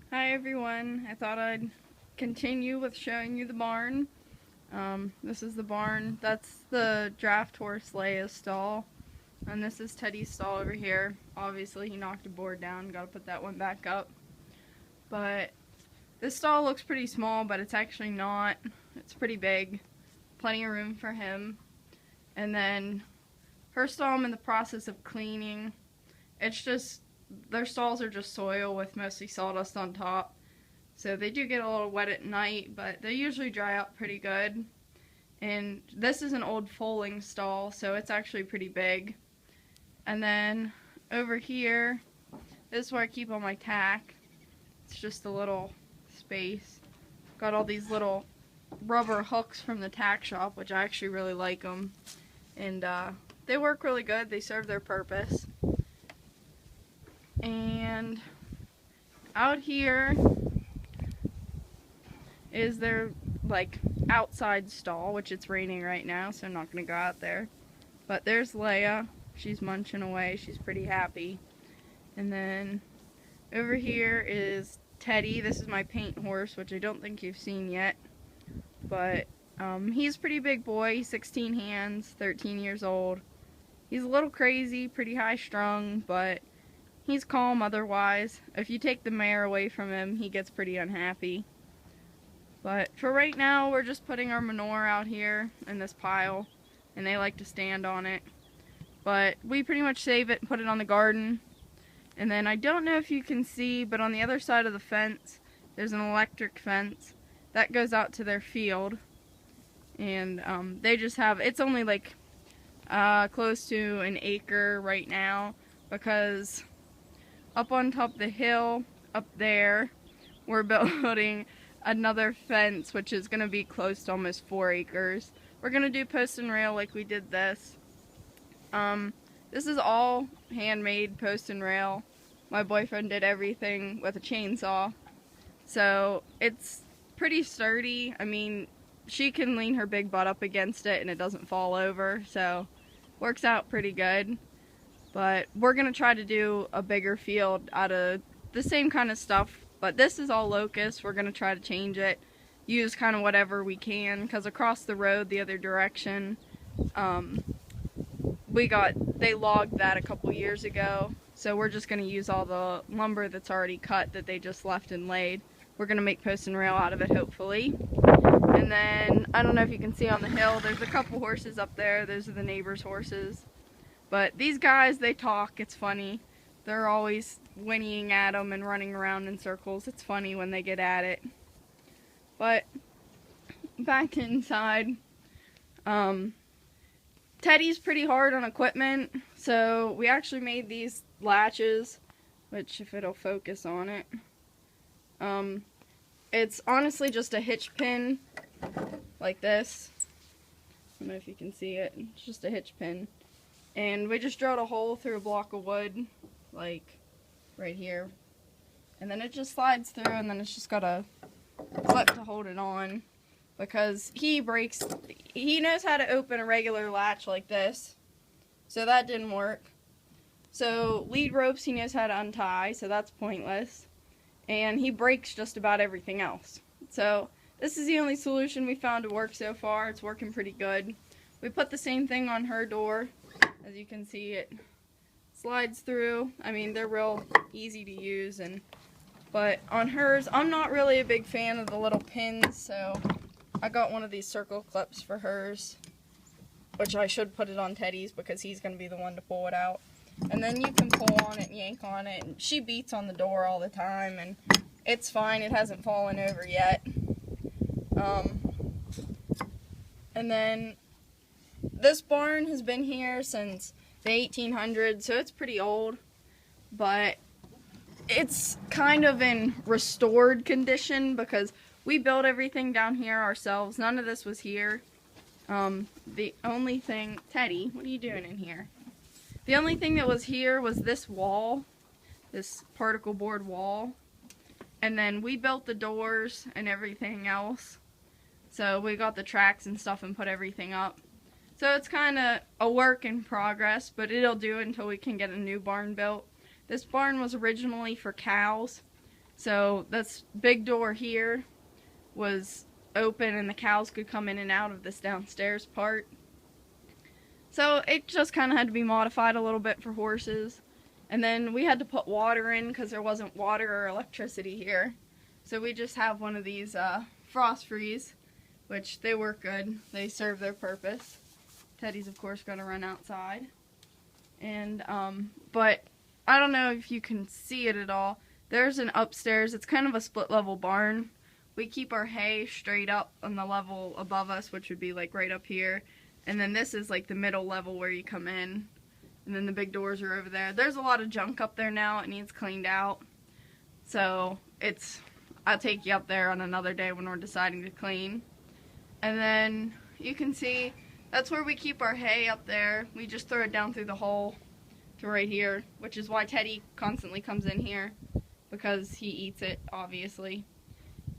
Hi everyone, I thought I'd continue with showing you the barn. This is the barn. That's the draft horse Leia's stall. And this is Teddy's stall over here. Obviously he knocked a board down, gotta put that one back up. But this stall looks pretty small, but it's actually not. It's pretty big. Plenty of room for him. And then her stall I'm in the process of cleaning. It's just, their stalls are just soil with mostly sawdust on top. So they do get a little wet at night, but they usually dry out pretty good. And this is an old foaling stall, so it's actually pretty big. And then over here, this is where I keep all my tack. It's just a little space. Got all these little rubber hooks from the tack shop, which I actually really like them. And they work really good. They serve their purpose. And out here is their like outside stall, which it's raining right now, so I'm not gonna go out there. But there's Leia. She's munching away. She's pretty happy. And then over here is Teddy. This is my paint horse, which I don't think you've seen yet. But he's a pretty big boy. He's 16 hands, 13 years old. He's a little crazy, pretty high strung, but he's calm otherwise. If you take the mare away from him, he gets pretty unhappy. But for right now, we're just putting our manure out here in this pile, and they like to stand on it. But we pretty much save it and put it on the garden. And then I don't know if you can see, but on the other side of the fence, there's an electric fence that goes out to their field. And they just have, it's only like close to an acre right now, because up on top of the hill, up there, we're building another fence, which is going to be close to almost 4 acres. We're going to do post and rail like we did this. This is all handmade post and rail. My boyfriend did everything with a chainsaw. So it's pretty sturdy. I mean, she can lean her big butt up against it and it doesn't fall over. So works out pretty good. But we're going to try to do a bigger field out of the same kind of stuff. But this is all locust. We're going to try to change it. Use kind of whatever we can. Because across the road the other direction, they logged that a couple years ago. So we're just going to use all the lumber that's already cut that they just left and laid. We're going to make post and rail out of it, hopefully. And then, I don't know if you can see on the hill, there's a couple horses up there. Those are the neighbors' horses. But these guys, they talk. It's funny. They're always whinnying at them and running around in circles. It's funny when they get at it. But back inside, Teddy's pretty hard on equipment. So we actually made these latches, which if it'll focus on it, it's honestly just a hitch pin like this. I don't know if you can see it. It's just a hitch pin. And we just drilled a hole through a block of wood, like right here. And then it just slides through, and then it's just got a clip to hold it on. Because he knows how to open a regular latch like this. So that didn't work. So lead ropes he knows how to untie, so that's pointless. And he breaks just about everything else. So this is the only solution we found to work so far. It's working pretty good. We put the same thing on her door. As you can see, it slides through. I mean, they're real easy to use. But on hers, I'm not really a big fan of the little pins, so I got one of these circle clips for hers, which I should put it on Teddy's because he's going to be the one to pull it out. And then you can pull on it and yank on it. And she beats on the door all the time, and it's fine. It hasn't fallen over yet. And then this barn has been here since the 1800s, so it's pretty old. But it's kind of in restored condition because we built everything down here ourselves. None of this was here. The only thing... Teddy, what are you doing in here? The only thing that was here was this wall. This particle board wall. And then we built the doors and everything else. So we got the tracks and stuff and put everything up. So it's kind of a work in progress, but it'll do until we can get a new barn built. This barn was originally for cows, So this big door here was open and the cows could come in and out of this downstairs part. So it just kind of had to be modified a little bit for horses. And then we had to put water in because there wasn't water or electricity here. So we just have one of these frost freeze, which they work good. They serve their purpose. Teddy's of course going to run outside. And but I don't know if you can see it at all. There's an upstairs. It's kind of a split level barn. We keep our hay straight up on the level above us, which would be like right up here. And then this is like the middle level where you come in. And then the big doors are over there. There's a lot of junk up there now. It needs cleaned out. So I'll take you up there on another day when we're deciding to clean. And then you can see that's where we keep our hay up there. We just throw it down through the hole to right here, which is why Teddy constantly comes in here, because he eats it, obviously.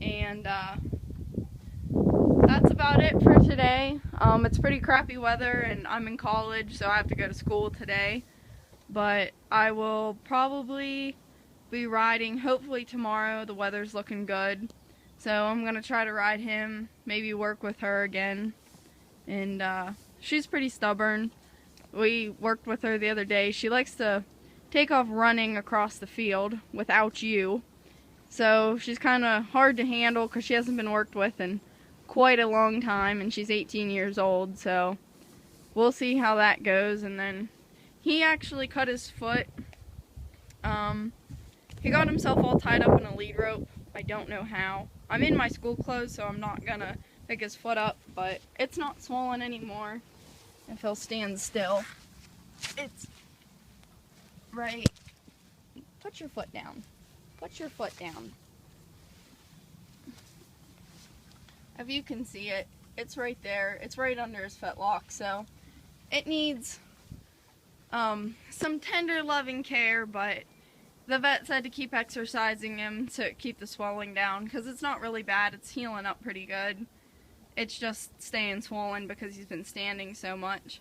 And that's about it for today. It's pretty crappy weather and I'm in college, so I have to go to school today. But I will probably be riding hopefully tomorrow. The weather's looking good. So I'm going to try to ride him, maybe work with her again. And she's pretty stubborn. We worked with her the other day. She likes to take off running across the field without you. So she's kind of hard to handle because she hasn't been worked with in quite a long time, and she's 18 years old, so we'll see how that goes. And then he actually cut his foot. He got himself all tied up in a lead rope. I don't know how. I'm in my school clothes, so I'm not gonna pick his foot up, but it's not swollen anymore if he'll stand still. It's right. Put your foot down. Put your foot down. If you can see it, it's right there. It's right under his fetlock, so it needs some tender, loving care, but the vet said to keep exercising him to keep the swelling down, because it's not really bad. It's healing up pretty good. It's just staying swollen because he's been standing so much.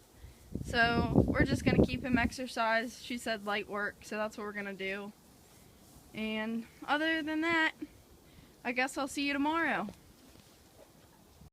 So we're just going to keep him exercised. She said light work, so that's what we're going to do. And other than that, I guess I'll see you tomorrow.